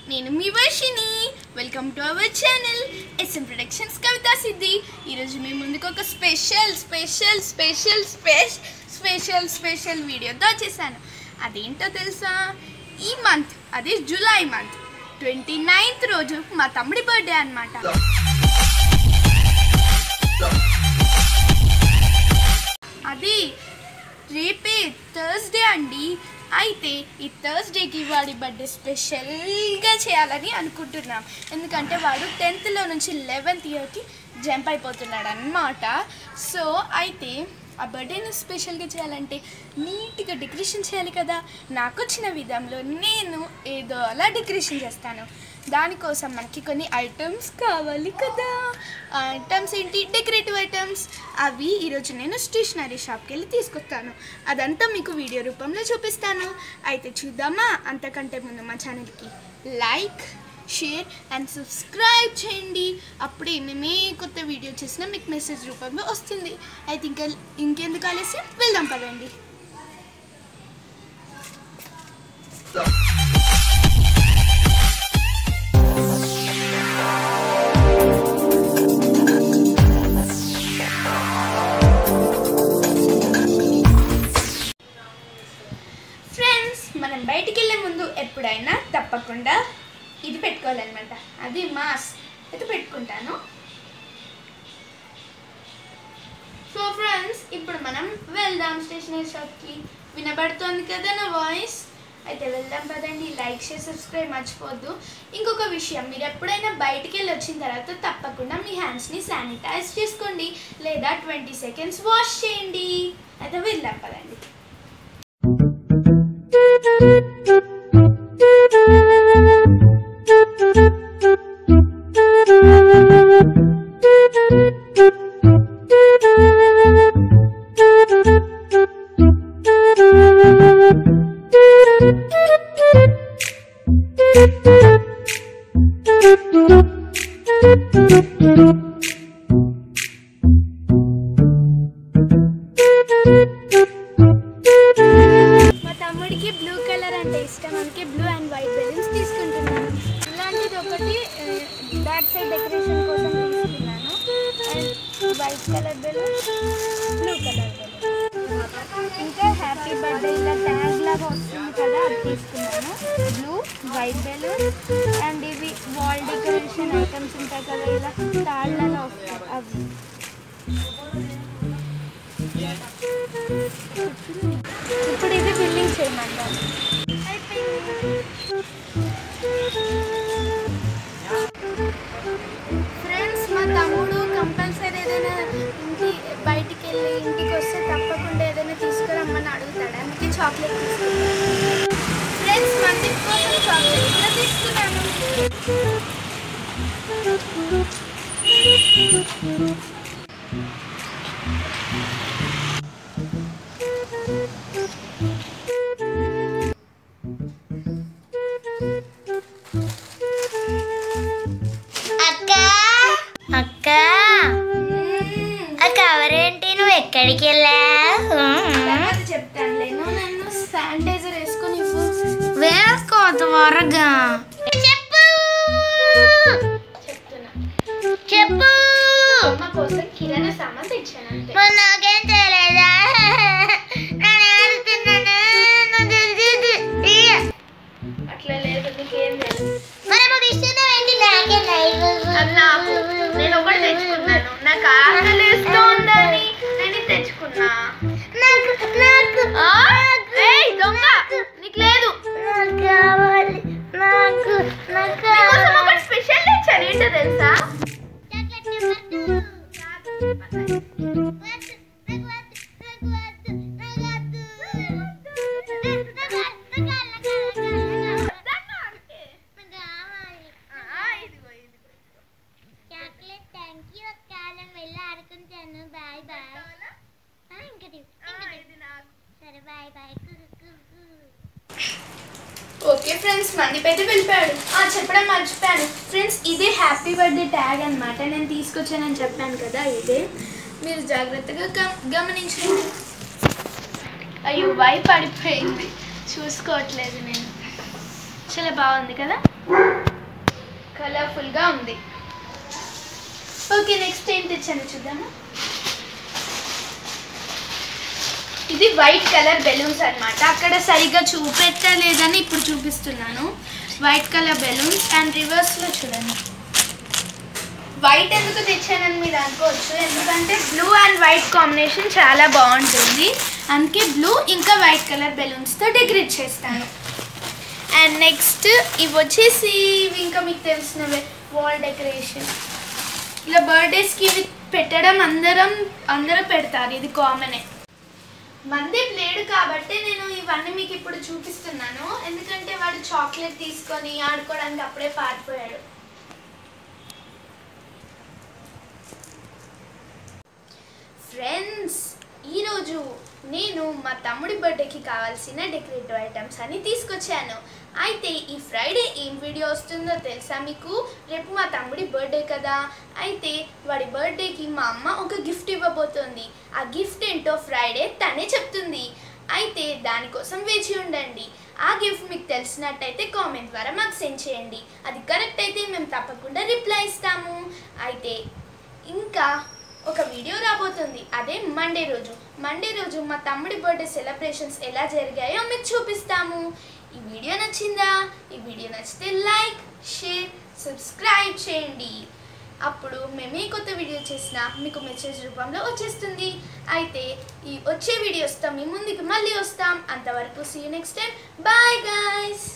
నేను మీ Varshini. Welcome to our channel SM productions Kavitha Siddhi. ఈరోజు మీ ముందుకు ఒక స్పెషల్ వీడియోతో వచ్చేసాను. అదేంటో తెలుసా? ఈ మంత్, అదే జూలై మంత్ 29th రోజు మా తమ్ముడి బర్త్డే అన్నమాట. అది రేపే థర్స్డే అండి. అయితే ఈ థర్స్డేకి వాడి బర్త్డే స్పెషల్గా చేయాలని అనుకుంటున్నాం. ఎందుకంటే వాడు 10th నుంచి 11th ఇయర్కి జంప్ అయిపోతున్నాడు అన్నమాట. సో అయితే ఆ బర్త్డేని స్పెషల్గా చేయాలంటే నీట్గా డెకరేషన్ చేయాలి కదా. నాకు వచ్చిన విధంలో నేను ఏదో అలా డెకరేషన్ చేస్తాను. దానికోసం మనకి కొన్ని ఐటమ్స్ కావాలి కదా. ఐటమ్స్ ఏంటి? Decorative items. అవి ఈరోజు నేను స్టేషనరీ షాప్కి వెళ్ళి తీసుకొస్తాను. అదంతా మీకు వీడియో రూపంలో చూపిస్తాను. అయితే చూద్దామా? అంతకంటే ముందు మా ఛానల్కి లైక్, షేర్ అండ్ సబ్స్క్రైబ్ చేయండి. అప్పుడే మేమే కొత్త వీడియో చేసినా మీకు మెసేజ్ రూపంలో వస్తుంది. అయితే ఇంకెందుకు ఆలస్యం, వెళ్దాం పదండి. ఫ్రెండ్స్, మనం బయటికి వెళ్ళే ముందు ఎప్పుడైనా తప్పకుండా ఇది పెట్టుకోవాలన్నమాట. అది మాస్క్ అయితే పెట్టుకుంటాను. సో ఫ్రెండ్స్, ఇప్పుడు మనం వెళ్దాం స్టేషనరీ షాప్కి. వినబడుతోంది కదా నా వాయిస్? అయితే వెళ్దాం పదండి. లైక్, షేర్, సబ్స్క్రైబ్ మర్చిపోద్దు. ఇంకొక విషయం, మీరు ఎప్పుడైనా బయటికి వెళ్ళి వచ్చిన తర్వాత తప్పకుండా మీ హ్యాండ్స్ని శానిటైజ్ చేసుకోండి, లేదా 20 seconds వాష్ చేయండి. అయితే వెళ్దాం పదండి. మా తమ్ముడికి బ్లూ కలర్ అంటే ఇష్టం, అందుకే బ్లూ అండ్ వైట్ బెలూన్స్ తీసుకుంటున్నాను. ఇలాంటిది ఒకటి బ్యాక్ సైడ్ డెకరేషన్ కోసం తీసుకున్నాను. And white colour balloon, blue colour balloon, ఇంకా హ్యాపీ బర్త్డే ఇలా ట్యాగ్ లాగా వస్తుంది కదా, అది తీసుకున్నాను. బ్లూ, వైట్ బెలూన్ అండ్ ఇవి వాల్ డెకరేషన్ ఐటమ్స్ ఉంటాయి కదా, ఇలా తాళ్ళలో వస్తాయి అవి. ఇప్పుడు ఇది బిల్లింగ్ చేయమంటారు. ఫ్రెండ్స్, మా తమ్ముడు కంపల్సరీ ఏదైనా బయటికి వెళ్ళి ఇంటికి వస్తే తప్పకుండా ఏదైనా తీసుకురమ్మని అడుగుతాడు. అందుకే చాక్లెట్ తీసుకున్నాను. ఫ్రెండ్స్, మంది కోసం చాక్లెట్ కూడా తీసుకున్నాను. కవరేంటి? నువ్వు ఎక్కడికి వెళ్ళావు? చెప్తానులే, నువ్వు నన్ను శానిటైజర్ వేసుకొని వేసుకో త్వరగా. చెప్పు చెప్పు. అమ్మ కోసం కిరాణా సామాన్ తెచ్చాను. నాకేం తెలియదా? అట్లా లేదు, నీకేం తెలియదు. మరి ఇస్తున్నావేంటి? నాకే నాకు నేను ఒకటి తెచ్చుకున్నాను. నాకు ఆకలిస్తోందని నేను తెచ్చుకున్నా. దొంగ, నీకు లేదు. నీకోసం ఒకటి స్పెషల్ తెచ్చాను. ఏంటో తెలుసా? ఓకే ఫ్రెండ్స్, మందిపై అయితే వెళ్ళిపోయాడు. చెప్పడం మర్చిపోయాను ఫ్రెండ్స్, ఇదే హ్యాపీ బర్త్డే ట్యాగ్ అనమాట. నేను తీసుకొచ్చానని చెప్పాను కదా, ఇదే. మీరు జాగ్రత్తగా గమనించండి. అయ్యో, వై పడిపోయింది, చూసుకోవట్లేదు నేను. చాలా బాగుంది కదా, కలర్ఫుల్గా ఉంది. ఓకే, నెక్స్ట్ ఏం తెచ్చాను చూద్దాము. ఇది వైట్ కలర్ బెలూన్స్ అన్నమాట. అక్కడ సరిగ్గా చూపెట్టలేదని ఇప్పుడు చూపిస్తున్నాను. వైట్ కలర్ బెలూన్స్ అండ్ రివర్స్లో చూడండి. వైట్ ఎందుకు తెచ్చానని మీరు అనుకోవచ్చు, ఎందుకంటే బ్లూ అండ్ వైట్ కాంబినేషన్ చాలా బాగుంటుంది. అందుకే బ్లూ ఇంకా వైట్ కలర్ బెలూన్స్తో డెకరేట్ చేస్తాను. అండ్ నెక్స్ట్ ఇవి వచ్చేసి ఇంకా మీకు తెలిసినవే, వాల్ డెకరేషన్. ఇలా బర్త్డేస్కి ఇవి పెట్టడం అందరూ పెడతారు, ఇది కామనే. మందీప్ లేడు కాబట్టి నేను ఇవన్నీ మీకు ఇప్పుడు చూపిస్తున్నాను, ఎందుకంటే వాడు చాక్లెట్ తీసుకొని ఆడుకోవడానికి అప్పుడే పారిపోయాడు. ఫ్రెండ్స్, ఈరోజు నేను మా తమ్ముడి బర్త్డేకి కావాల్సిన డెకరేటివ్ ఐటమ్స్ అని తీసుకొచ్చాను. అయితే ఈ ఫ్రైడే ఏం వీడియో వస్తుందో తెలుసా మీకు? రేపు మా తమ్ముడి బర్త్డే కదా, అయితే వాడి బర్త్డేకి మా అమ్మ ఒక గిఫ్ట్ ఇవ్వబోతోంది. ఆ గిఫ్ట్ ఏంటో ఫ్రైడే తనే చెప్తుంది. అయితే దానికోసం వేచి ఉండండి. ఆ గిఫ్ట్ మీకు తెలిసినట్టయితే కామెంట్ ద్వారా మాకు సెండ్ చేయండి. అది కరెక్ట్ అయితే మేము తప్పకుండా రిప్లై ఇస్తాము. అయితే ఇంకా ఒక వీడియో రాబోతుంది, అదే మండే రోజు మా తమ్ముడి బర్త్డే సెలబ్రేషన్స్ ఎలా జరిగాయో మీకు చూపిస్తాము. ఈ వీడియో నచ్చిందా? ఈ వీడియో నచ్చితే లైక్, షేర్, సబ్స్క్రైబ్ చేయండి. అప్పుడు మేము ఏ కొత్త వీడియో చేసినా మీకు మెసేజ్ రూపంలో వచ్చేస్తుంది. అయితే ఈ వచ్చే వీడియోస్తో మీ ముందుకు మళ్ళీ వస్తాం. అంతవరకు see you next time. Bye guys.